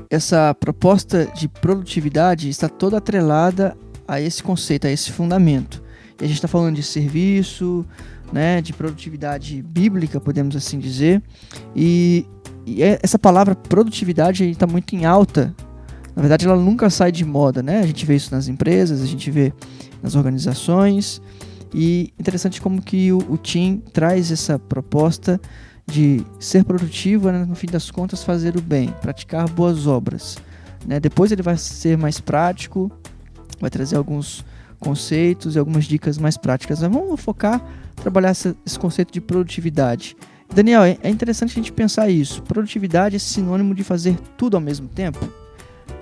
essa proposta de produtividade está toda atrelada a esse conceito, a esse fundamento. E a gente está falando de serviço, né, de produtividade bíblica, podemos assim dizer. E essa palavra produtividade está muito em alta. Na verdade, ela nunca sai de moda, né? A gente vê isso nas empresas, a gente vê nas organizações. E interessante como que o Tim traz essa proposta de ser produtivo, né, no fim das contas fazer o bem, praticar boas obras, né? Depois ele vai ser mais prático, vai trazer alguns conceitos e algumas dicas mais práticas. Mas vamos focar, trabalhar esse conceito de produtividade. Daniel, é interessante a gente pensar isso. Produtividade é sinônimo de fazer tudo ao mesmo tempo?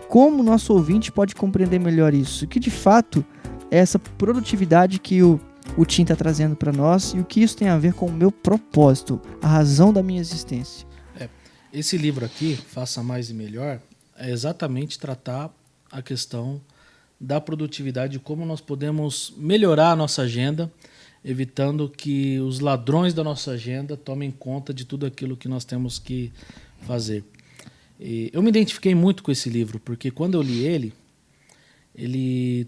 Como o nosso ouvinte pode compreender melhor isso? O que de fato é essa produtividade que o Tim está trazendo para nós e o que isso tem a ver com o meu propósito, a razão da minha existência? Esse livro aqui, Faça Mais e Melhor, é exatamente tratar a questão da produtividade e como nós podemos melhorar a nossa agenda, evitando que os ladrões da nossa agenda tomem conta de tudo aquilo que nós temos que fazer. E eu me identifiquei muito com esse livro, porque quando eu li ele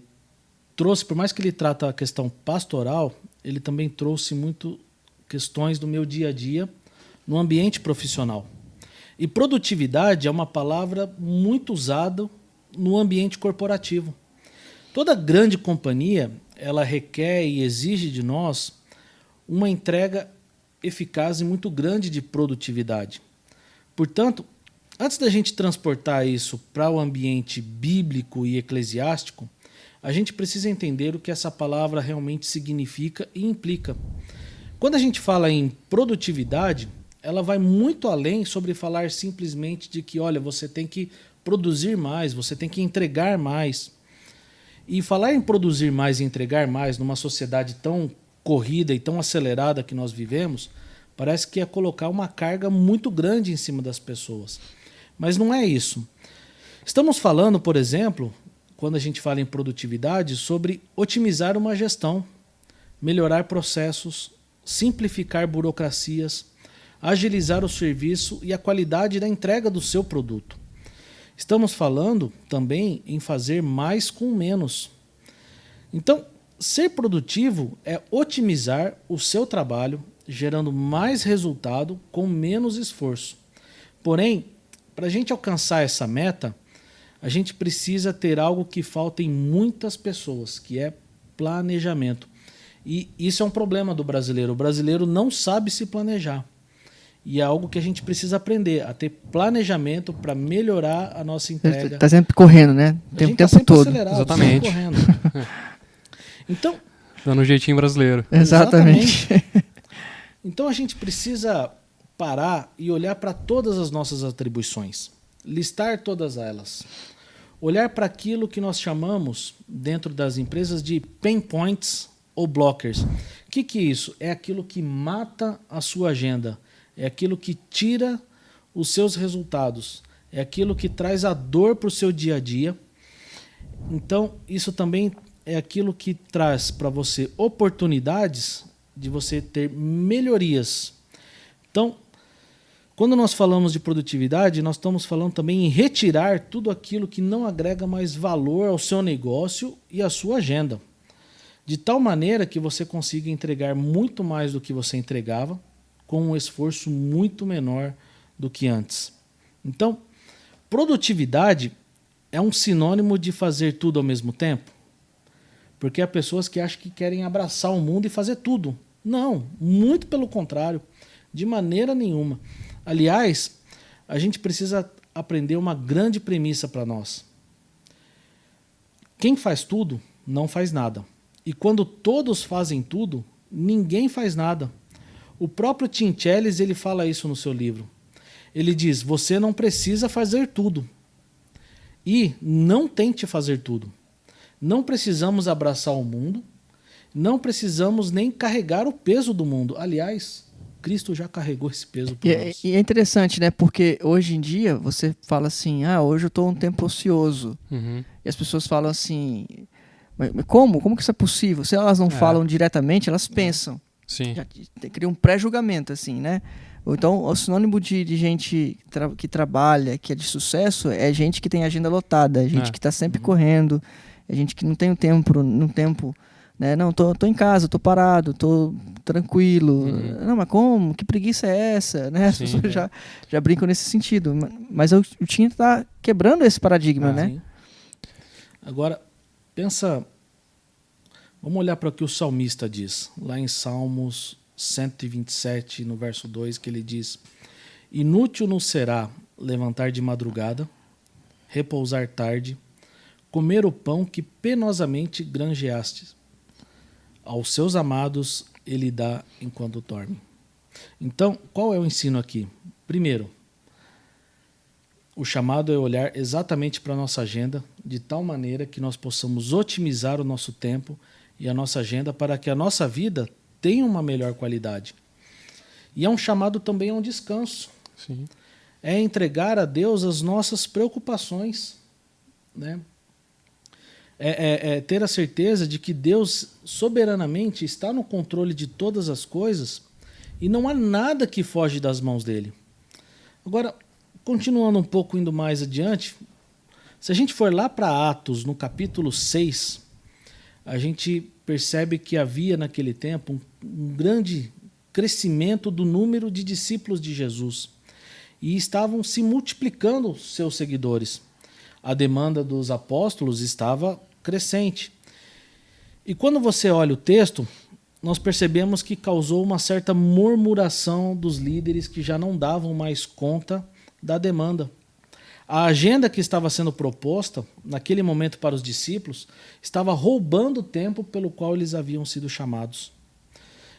trouxe, por mais que ele trata a questão pastoral, ele também trouxe muito questões do meu dia a dia no ambiente profissional. E produtividade é uma palavra muito usada no ambiente corporativo. Toda grande companhia, ela requer e exige de nós uma entrega eficaz e muito grande de produtividade. Portanto, antes da gente transportar isso para o ambiente bíblico e eclesiástico, a gente precisa entender o que essa palavra realmente significa e implica. Quando a gente fala em produtividade, ela vai muito além sobre falar simplesmente de que, olha, você tem que produzir mais, você tem que entregar mais. E falar em produzir mais e entregar mais numa sociedade tão corrida e tão acelerada que nós vivemos, parece que é colocar uma carga muito grande em cima das pessoas. Mas não é isso. Estamos falando, por exemplo, quando a gente fala em produtividade, sobre otimizar uma gestão, melhorar processos, simplificar burocracias, agilizar o serviço e a qualidade da entrega do seu produto. Estamos falando também em fazer mais com menos. Então, ser produtivo é otimizar o seu trabalho, gerando mais resultado com menos esforço. Porém, para a gente alcançar essa meta, a gente precisa ter algo que falta em muitas pessoas, que é planejamento. E isso é um problema do brasileiro. O brasileiro não sabe se planejar. E é algo que a gente precisa aprender, a ter planejamento para melhorar a nossa entrega. Está sempre correndo, né? O tempo todo. Exatamente. Correndo. Então, dando um jeitinho brasileiro. Exatamente. Então a gente precisa parar e olhar para todas as nossas atribuições, listar todas elas, olhar para aquilo que nós chamamos dentro das empresas de pain points ou blockers. O que é isso? É aquilo que mata a sua agenda. É aquilo que tira os seus resultados. É aquilo que traz a dor para o seu dia a dia. Então, isso também é aquilo que traz para você oportunidades de você ter melhorias. Então, quando nós falamos de produtividade, nós estamos falando também em retirar tudo aquilo que não agrega mais valor ao seu negócio e à sua agenda. De tal maneira que você consiga entregar muito mais do que você entregava, com um esforço muito menor do que antes. Então, produtividade é um sinônimo de fazer tudo ao mesmo tempo? Porque há pessoas que acham que querem abraçar o mundo e fazer tudo. Não, muito pelo contrário, de maneira nenhuma. Aliás, a gente precisa aprender uma grande premissa para nós. Quem faz tudo, não faz nada. E quando todos fazem tudo, ninguém faz nada. O próprio Tim Challies, ele fala isso no seu livro. Ele diz, você não precisa fazer tudo. E não tente fazer tudo. Não precisamos abraçar o mundo, não precisamos nem carregar o peso do mundo. Aliás, Cristo já carregou esse peso por nós. E é interessante, né? Porque hoje em dia você fala assim, hoje eu estou um tempo ocioso. Uhum. E as pessoas falam assim, mas como? Como que isso é possível? Se elas não falam diretamente, elas pensam. Sim. Já cria um pré-julgamento, assim, né? Ou então, o sinônimo de gente que trabalha, que é de sucesso, é gente que tem agenda lotada, é gente que está sempre correndo, é gente que não tem um tempo, né? Não, tô em casa, tô parado, tô tranquilo. Não, mas como? Que preguiça é essa? Né? As pessoas já brincam nesse sentido. Mas o Tim está quebrando esse paradigma, né? Sim. Agora, pensa... Vamos olhar para o que o salmista diz, lá em Salmos 127, no verso 2, que ele diz: inútil nos será levantar de madrugada, repousar tarde, comer o pão que penosamente granjeastes. Aos seus amados ele dá enquanto dorme. Então, qual é o ensino aqui? Primeiro, o chamado é olhar exatamente para a nossa agenda, de tal maneira que nós possamos otimizar o nosso tempo e a nossa agenda para que a nossa vida tenha uma melhor qualidade. E é um chamado também a um descanso. Sim. É entregar a Deus as nossas preocupações, né? É ter a certeza de que Deus soberanamente está no controle de todas as coisas e não há nada que foge das mãos dele. Agora, continuando um pouco, indo mais adiante, se a gente for lá para Atos, no capítulo 6, a gente percebe que havia naquele tempo um grande crescimento do número de discípulos de Jesus e estavam se multiplicando seus seguidores. A demanda dos apóstolos estava crescente. E quando você olha o texto, nós percebemos que causou uma certa murmuração dos líderes que já não davam mais conta da demanda. A agenda que estava sendo proposta naquele momento para os discípulos estava roubando o tempo pelo qual eles haviam sido chamados.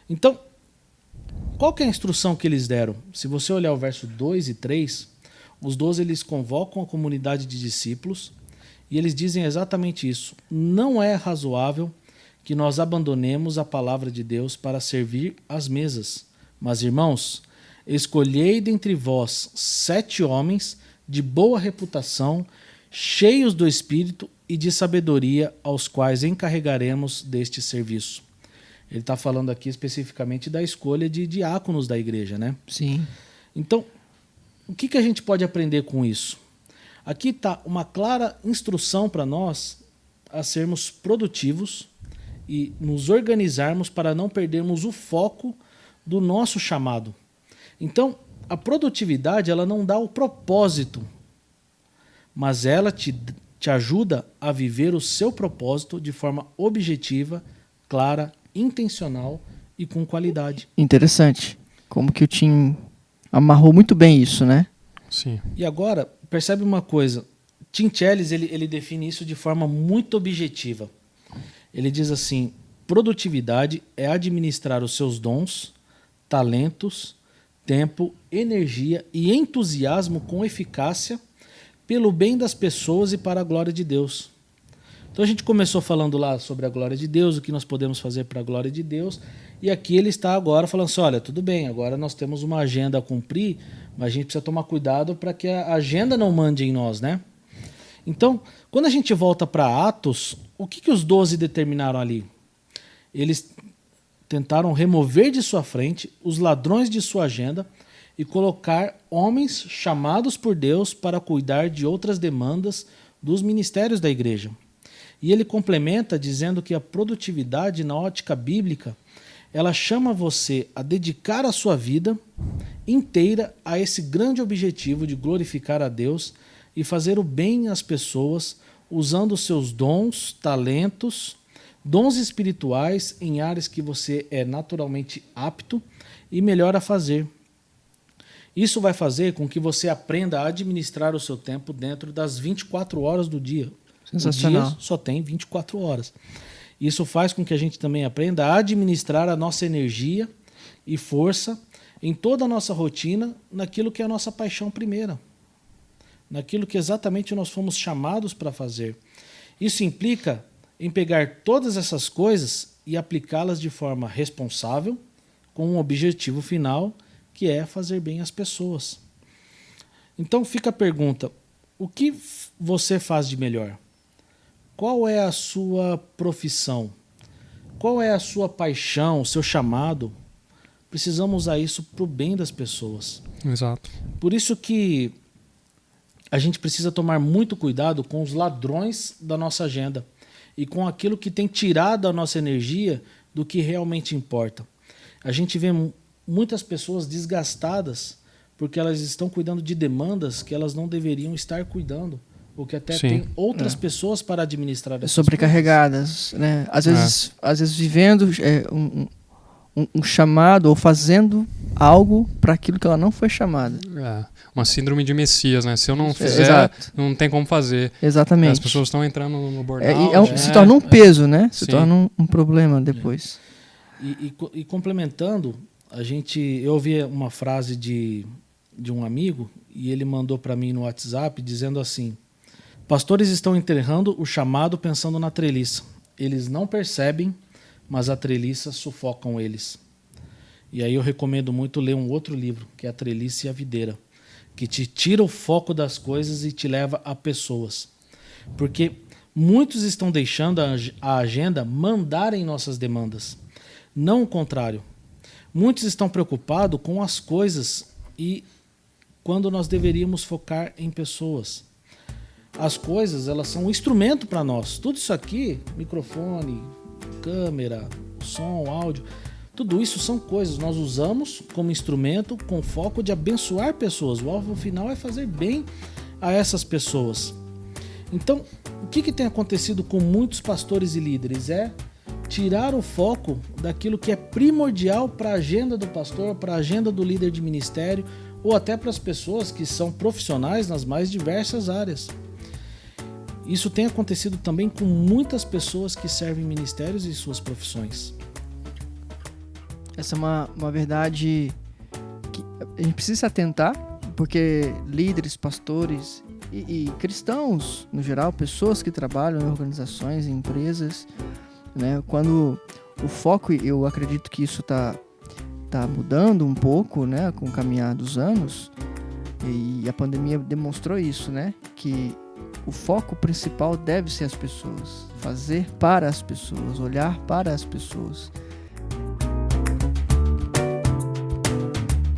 Então, qual que é a instrução que eles deram? Se você olhar o verso 2 e 3, os 12 eles convocam a comunidade de discípulos e eles dizem exatamente isso. Não é razoável que nós abandonemos a palavra de Deus para servir às mesas. Mas, irmãos, escolhei dentre vós 7 homens de boa reputação, cheios do Espírito e de sabedoria, aos quais encarregaremos deste serviço. Ele está falando aqui especificamente da escolha de diáconos da igreja, né? Sim. Então, o que a gente pode aprender com isso? Aqui está uma clara instrução para nós a sermos produtivos e nos organizarmos para não perdermos o foco do nosso chamado. Então, a produtividade ela não dá o propósito, mas ela te ajuda a viver o seu propósito de forma objetiva, clara, intencional e com qualidade. Interessante. Como que o Tim amarrou muito bem isso, né? Sim. E agora, percebe uma coisa. Tim Challies, ele define isso de forma muito objetiva. Ele diz assim: produtividade é administrar os seus dons, talentos, tempo, energia e entusiasmo com eficácia pelo bem das pessoas e para a glória de Deus. Então a gente começou falando lá sobre a glória de Deus, o que nós podemos fazer para a glória de Deus, e aqui ele está agora falando assim, olha, tudo bem, agora nós temos uma agenda a cumprir, mas a gente precisa tomar cuidado para que a agenda não mande em nós, né? Então, quando a gente volta para Atos, o que os 12 determinaram ali? Eles tentaram remover de sua frente os ladrões de sua agenda e colocar homens chamados por Deus para cuidar de outras demandas dos ministérios da igreja. E ele complementa dizendo que a produtividade na ótica bíblica, ela chama você a dedicar a sua vida inteira a esse grande objetivo de glorificar a Deus e fazer o bem às pessoas usando os seus dons, talentos, dons espirituais em áreas que você é naturalmente apto e melhor a fazer. Isso vai fazer com que você aprenda a administrar o seu tempo dentro das 24 horas do dia. Sensacional. O dia só tem 24 horas. Isso faz com que a gente também aprenda a administrar a nossa energia e força em toda a nossa rotina, naquilo que é a nossa paixão primeira, naquilo que exatamente nós fomos chamados para fazer. Isso implica em pegar todas essas coisas e aplicá-las de forma responsável, com um objetivo final, que é fazer bem às pessoas. Então fica a pergunta, o que você faz de melhor? Qual é a sua profissão? Qual é a sua paixão, o seu chamado? precisamos usar isso para o bem das pessoas. Exato. Por isso que a gente precisa tomar muito cuidado com os ladrões da nossa agenda e com aquilo que tem tirado a nossa energia do que realmente importa. A gente vê muitas pessoas desgastadas porque elas estão cuidando de demandas que elas não deveriam estar cuidando, ou que até tem outras pessoas para administrar essas sobrecarregadas, né? Às vezes vivendo um chamado ou fazendo algo para aquilo que ela não foi chamada. Uma síndrome de Messias, né? Se eu não fizer, não tem como fazer. Exatamente. As pessoas estão entrando no burnout. Se torna um peso, né? Se torna um problema depois. E complementando, eu ouvi uma frase de um amigo e ele mandou para mim no WhatsApp dizendo assim: pastores estão enterrando o chamado pensando na treliça. Eles não percebem, mas a treliça sufocam eles. E aí eu recomendo muito ler um outro livro, que é A Treliça e a Videira, que te tira o foco das coisas e te leva a pessoas. Porque muitos estão deixando a agenda mandar em nossas demandas, não o contrário. Muitos estão preocupados com as coisas e quando nós deveríamos focar em pessoas. As coisas, elas são um instrumento para nós. Tudo isso aqui, microfone, câmera, som, áudio, tudo isso são coisas que nós usamos como instrumento com foco de abençoar pessoas. O alvo final é fazer bem a essas pessoas. Então, o que tem acontecido com muitos pastores e líderes é tirar o foco daquilo que é primordial para a agenda do pastor, para a agenda do líder de ministério ou até para as pessoas que são profissionais nas mais diversas áreas. Isso tem acontecido também com muitas pessoas que servem ministérios e suas profissões. Essa é uma verdade que a gente precisa se atentar, porque líderes, pastores e cristãos, no geral, pessoas que trabalham em organizações, em empresas, né, quando o foco, eu acredito que isso tá mudando um pouco, né, com o caminhar dos anos, e a pandemia demonstrou isso, né, que o foco principal deve ser as pessoas, fazer para as pessoas, olhar para as pessoas.